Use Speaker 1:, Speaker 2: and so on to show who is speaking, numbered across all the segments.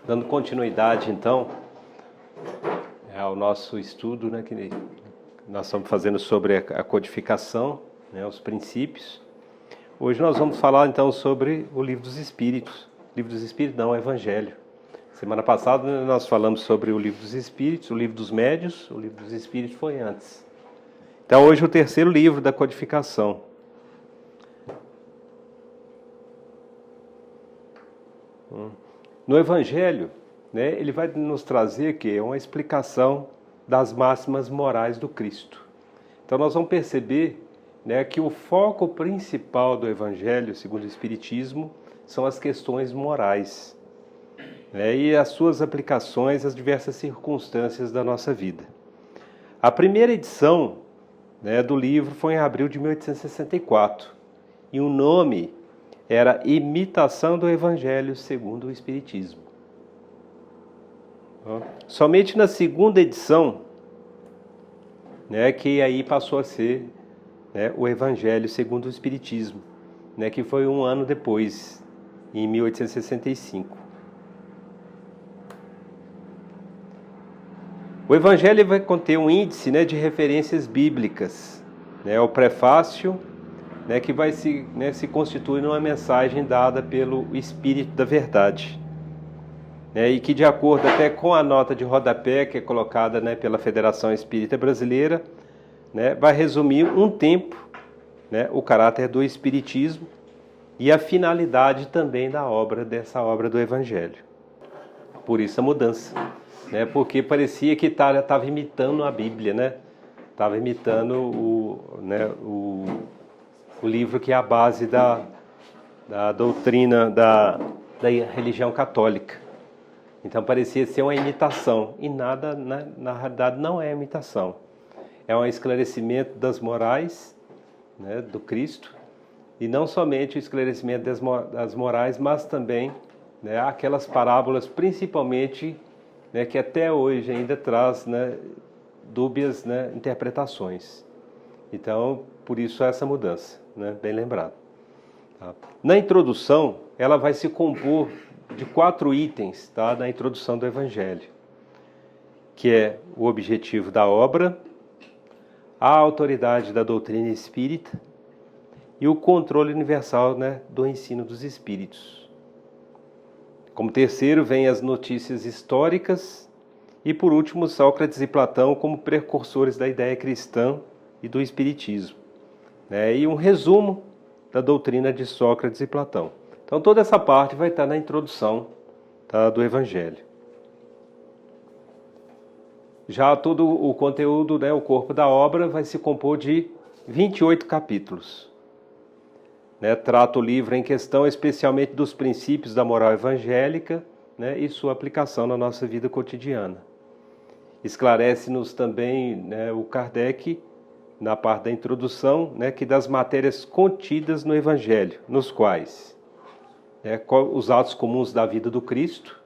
Speaker 1: Dando continuidade, então, ao nosso estudo, né, que nós estamos fazendo sobre a codificação, né, os princípios. Hoje nós vamos falar, então, sobre o Livro dos Espíritos. Livro dos Espíritos não, o Evangelho. Semana passada nós falamos sobre o Livro dos Espíritos, o Livro dos Médiuns, o Livro dos Espíritos foi antes. Então, hoje o terceiro livro da codificação. No Evangelho, né, ele vai nos trazer aqui uma explicação das máximas morais do Cristo. Então nós vamos perceber, né, que o foco principal do Evangelho, segundo o Espiritismo, são as questões morais, né, e as suas aplicações às diversas circunstâncias da nossa vida. A primeira edição, né, do livro foi em abril de 1864 e o nome era Imitação do Evangelho segundo o Espiritismo. Somente na segunda edição, né, que aí passou a ser, né, o Evangelho segundo o Espiritismo, né, que foi um ano depois, em 1865. O Evangelho vai conter um índice, né, de referências bíblicas, né, o prefácio, né, que vai se constituir numa mensagem dada pelo Espírito da Verdade, né, e que, de acordo até com a nota de rodapé que é colocada, né, pela Federação Espírita Brasileira, né, vai resumir um tempo, né, o caráter do Espiritismo e a finalidade também dessa obra do Evangelho. Por isso a mudança, né, porque parecia que estava imitando a Bíblia, né, estava imitando o livro que é a base da doutrina da religião católica. Então parecia ser uma imitação, e nada, na realidade, não é imitação. É um esclarecimento das morais, né, do Cristo, e não somente o esclarecimento das morais, mas também, né, aquelas parábolas, principalmente, né, que até hoje ainda traz, né, dúbias, né, interpretações. Então, por isso essa mudança, né? Bem lembrado. Tá? Na introdução, ela vai se compor de 4 itens, tá? Na introdução do Evangelho, que é o objetivo da obra, a autoridade da doutrina espírita e o controle universal, né, do ensino dos espíritos. Como terceiro, vem as notícias históricas e, por último, Sócrates e Platão como precursores da ideia cristã e do espiritismo, né? E um resumo da doutrina de Sócrates e Platão. Então toda essa parte vai estar na introdução, tá, do Evangelho. Já todo o conteúdo, né, o corpo da obra vai se compor de 28 capítulos, né? Trata o livro em questão especialmente dos princípios da moral evangélica, né, e sua aplicação na nossa vida cotidiana. Esclarece-nos também, né, o Kardec, na parte da introdução, né, que das matérias contidas no Evangelho, nos quais, né, os atos comuns da vida do Cristo,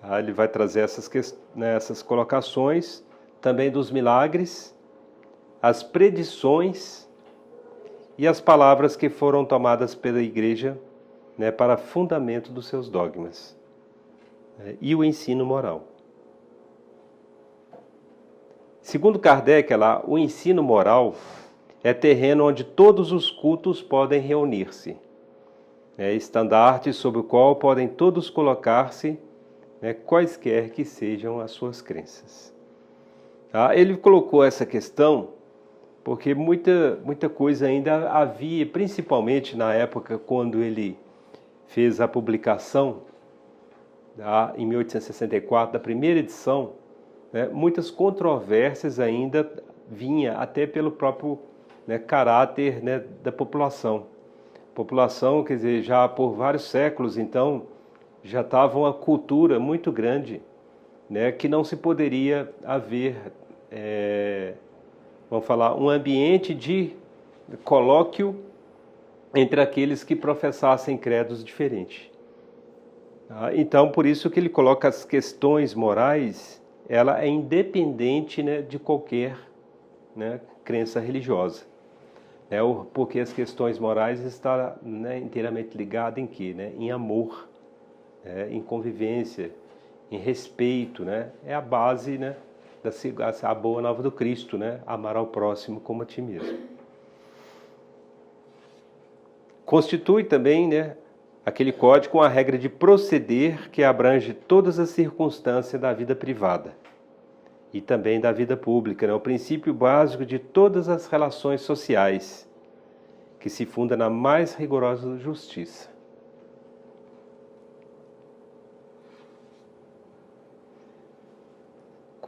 Speaker 1: tá, ele vai trazer essas colocações, também dos milagres, as predições e as palavras que foram tomadas pela Igreja, né, para fundamento dos seus dogmas, né, e o ensino moral. Segundo Kardec, o ensino moral é terreno onde todos os cultos podem reunir-se. É estandarte sobre o qual podem todos colocar-se, né, quaisquer que sejam as suas crenças. Tá? Ele colocou essa questão porque muita coisa ainda havia, principalmente na época quando ele fez a publicação, tá, em 1864, da primeira edição, né, muitas controvérsias ainda vinha até pelo próprio, né, caráter, né, da população. A população, quer dizer, já por vários séculos, então, já estava uma cultura muito grande, né, que não se poderia haver, vamos falar, um ambiente de colóquio entre aqueles que professassem credos diferentes. Então, por isso que ele coloca as questões morais, ela é independente, né, de qualquer, né, crença religiosa. Porque as questões morais estão, né, inteiramente ligadas em quê? Né? Em amor. em convivência, em respeito, né? É a base, né, a boa nova do Cristo, né? Amar ao próximo como a ti mesmo. Constitui também, né, aquele código uma regra de proceder que abrange todas as circunstâncias da vida privada e também da vida pública, né? O princípio básico de todas as relações sociais, que se funda na mais rigorosa justiça.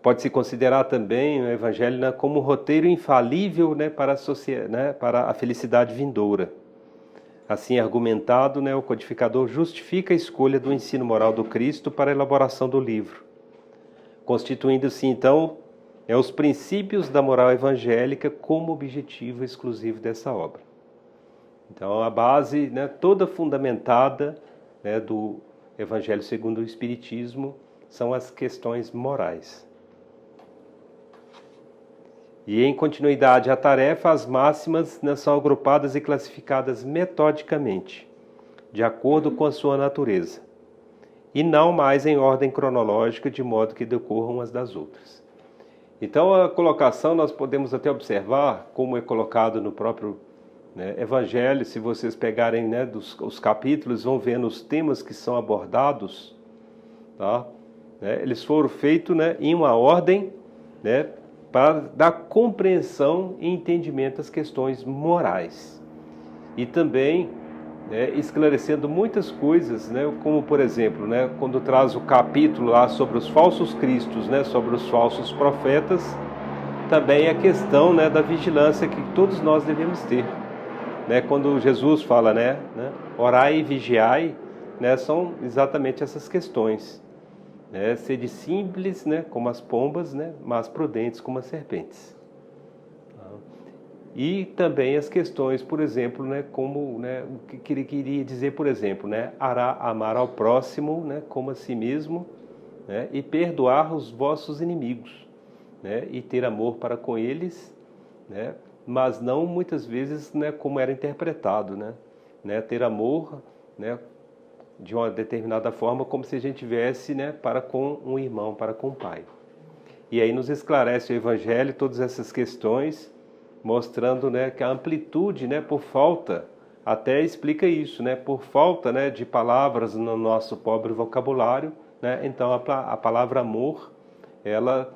Speaker 1: Pode-se considerar também o Evangelho, né, como um roteiro infalível, né, para a felicidade vindoura. Assim argumentado, né, o codificador justifica a escolha do ensino moral do Cristo para a elaboração do livro, constituindo-se então os princípios da moral evangélica como objetivo exclusivo dessa obra. Então a base, né, toda fundamentada, né, do Evangelho segundo o Espiritismo são as questões morais. E em continuidade à tarefa, as máximas, né, são agrupadas e classificadas metodicamente, de acordo com a sua natureza, e não mais em ordem cronológica, de modo que decorram umas das outras. Então a colocação nós podemos até observar, como é colocado no próprio, né, Evangelho. Se vocês pegarem, né, os capítulos, vão ver os temas que são abordados, tá? Eles foram feitos, né, em uma ordem, né, para dar compreensão e entendimento das questões morais. E também, né, esclarecendo muitas coisas, né, como por exemplo, né, quando traz o capítulo lá sobre os falsos cristos, né, sobre os falsos profetas, também a questão, né, da vigilância que todos nós devemos ter. Né, quando Jesus fala, né, orai e vigiai, né, são exatamente essas questões. Sede simples, né, como as pombas, né, mas prudentes como as serpentes. E também as questões, por exemplo, né, como, né, o que ele queria dizer, por exemplo, né, amar ao próximo, né, como a si mesmo, né, e perdoar os vossos inimigos, né, e ter amor para com eles, né, mas não muitas vezes, né, como era interpretado, né, ter amor, né, de uma determinada forma, como se a gente tivesse, né, para com um irmão, para com o pai. E aí nos esclarece o Evangelho todas essas questões, mostrando, né, que a amplitude, né, por falta, até explica isso, né, por falta, né, de palavras no nosso pobre vocabulário, né, então a palavra amor, ela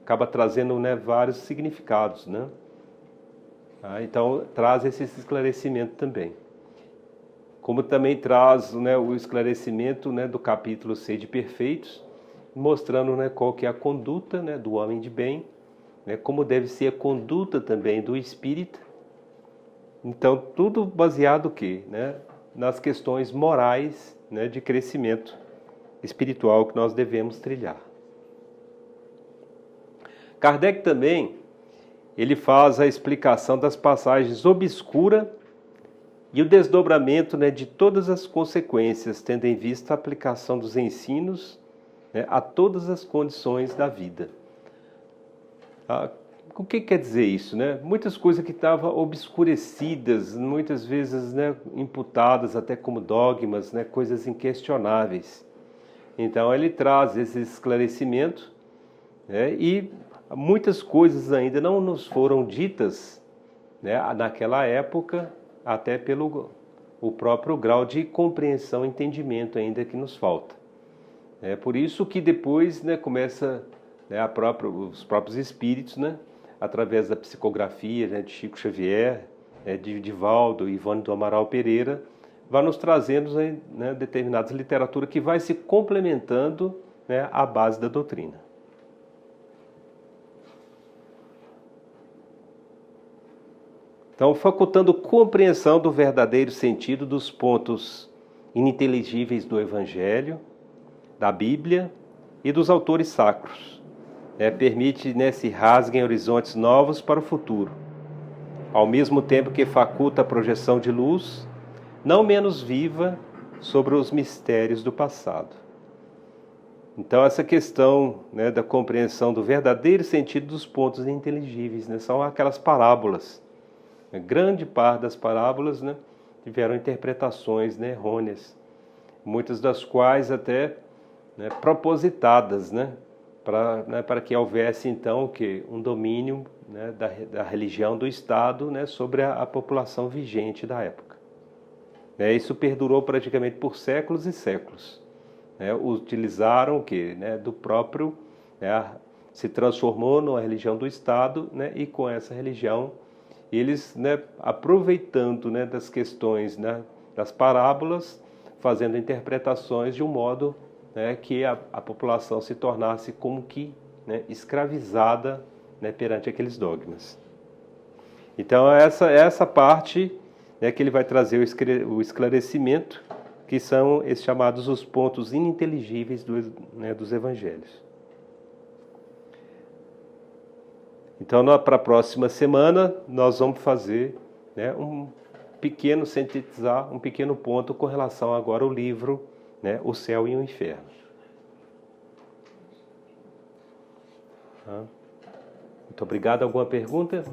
Speaker 1: acaba trazendo, né, vários significados, né? Então traz esse esclarecimento também. Como também traz, né, o esclarecimento, né, do capítulo Sede Perfeitos, mostrando, né, qual que é a conduta, né, do homem de bem, né, como deve ser a conduta também do espírita. Então, tudo baseado o quê? Né, nas questões morais, né, de crescimento espiritual que nós devemos trilhar. Kardec também, ele faz a explicação das passagens obscuras e o desdobramento, né, de todas as consequências, tendo em vista a aplicação dos ensinos, né, a todas as condições da vida. O que quer dizer isso? Né? Muitas coisas que estavam obscurecidas, muitas vezes, né, imputadas até como dogmas, né, coisas inquestionáveis. Então ele traz esse esclarecimento, né, e muitas coisas ainda não nos foram ditas, né, naquela época, até pelo o próprio grau de compreensão e entendimento ainda que nos falta. É por isso que depois, né, começa, né, os próprios espíritos, né, através da psicografia, né, de Chico Xavier, de Divaldo e Ivone do Amaral Pereira, vai nos trazendo, né, determinadas literaturas que vai se complementando, né, à base da doutrina. Então, facultando compreensão do verdadeiro sentido dos pontos ininteligíveis do Evangelho, da Bíblia e dos autores sacros. Permite, né, se rasguem horizontes novos para o futuro, ao mesmo tempo que faculta a projeção de luz, não menos viva, sobre os mistérios do passado. Então, essa questão, né, da compreensão do verdadeiro sentido dos pontos ininteligíveis, né, são aquelas parábolas. Grande parte das parábolas, né, tiveram interpretações, né, errôneas. muitas das quais até, né, propositadas, né, para que houvesse então um domínio, né, da religião do Estado, né, sobre a população vigente da época. Isso perdurou praticamente por séculos e séculos. Utilizaram o quê? Do próprio, se transformou numa religião do Estado, né, e com essa religião eles, né, aproveitando, né, das questões, né, das parábolas, fazendo interpretações de um modo, né, que a população se tornasse como que, né, escravizada, né, perante aqueles dogmas. Então essa parte, né, que ele vai trazer o esclarecimento, que são esses chamados os pontos ininteligíveis dos evangelhos. Então, para a próxima semana, nós vamos fazer, né, sintetizar um pequeno ponto com relação agora ao livro, né, O Céu e o Inferno. Muito obrigado. Alguma pergunta?